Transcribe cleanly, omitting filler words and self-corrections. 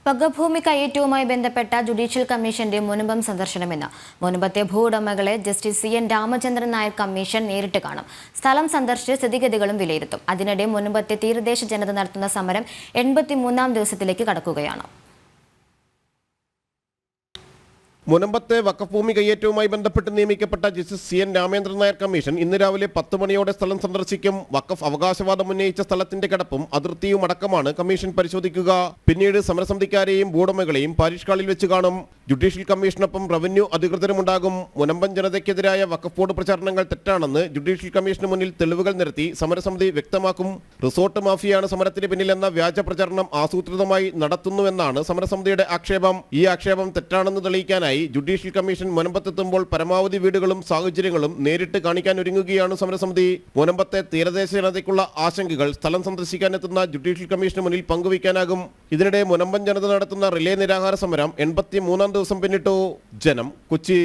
വകഭൂമി കയ്യേറ്റവുമായി ബന്ധപ്പെട്ട ജുഡീഷ്യൽ കമ്മീഷന്റെ മുനമ്പം സന്ദർശനമെന്ന്. മുനമ്പത്തെ ഭൂവുടമകളെ justice CN Ramachandran Nair commission നേരിട്ട് കാണും. സ്ഥലം സന്ദർശിച്ച് സ്ഥിതിഗതികളും വിലയിരുത്തും. അതിനിടെ മുനമ്പത്തെ തീരദേശ ജനത നടത്തുന്ന സമരം 83ാം ദിവസത്തിലേക്ക് കടക്കുകയാണ്. മുനമ്പത്തെ വഖഫ് ഭൂമി കയ്യേറ്റവുമായി ബന്ധപ്പെട്ട് നിയമിക്കപ്പെട്ട justice CN Ramachandran Nair commission ഇന്ന് രാവിലെ 10 മണിയോടെ സ്ഥലം സന്ദർശിക്കും. വഖഫ് അവകാശവാദം ഉന്നയിച്ച സ്ഥലത്തിന്റെ കിടപ്പും അതിർത്തിയും അടക്കമാണ് കമ്മീഷൻ പരിശോധിക്കുക. പിന്നീട് സമരസമിതിക്കാരെയും ഭൂവുടമകളെയും പാരിഷ് ഹാളിൽ വെച്ച് കാണും. ജുഡീഷ്യൽ കമ്മീഷനൊപ്പം റവന്യൂ അധികൃതരുമുണ്ടാകും. മുനമ്പൻ ജനതയ്ക്കെതിരായ വഖഫ് ബോർഡ് പ്രചാരണങ്ങൾ തെറ്റാണെന്ന് ജുഡീഷ്യൽ കമ്മീഷന് മുന്നിൽ തെളിവുകൾ നിരത്തി സമരസമിതി വ്യക്തമാക്കും. റിസോർട്ട് മാഫിയാണ് സമരത്തിന് പിന്നിലെന്ന വ്യാജ പ്രചാരണം ആസൂത്രിതമായി നടത്തുന്നുവെന്നാണ് സമരസമിതിയുടെ ആക്ഷേപം. ഈ ആക്ഷേപം തെറ്റാണെന്ന് തെളിയിക്കാനായി ജുഡീഷ്യൽ കമ്മീഷൻ മുനമ്പത്തെത്തുമ്പോൾ പരമാവധി വീടുകളും സാഹചര്യങ്ങളും നേരിട്ട് കാണിക്കാൻ ഒരുങ്ങുകയാണ് സമരസമിതി. മുനമ്പത്തെ തീരദേശ ജനതയ്ക്കുള്ള ആശങ്കകൾ സ്ഥലം സന്ദർശിക്കാനെത്തുന്ന ജുഡീഷ്യൽ കമ്മീഷന് മുന്നിൽ പങ്കുവയ്ക്കാനാകും. ഇതിനിടെ മുനമ്പൻ ജനത നടത്തുന്ന റിലേ നിരാഹാര സമരം 83ാം ദിവസം പിന്നിട്ടു. ജനം, കൊച്ചി.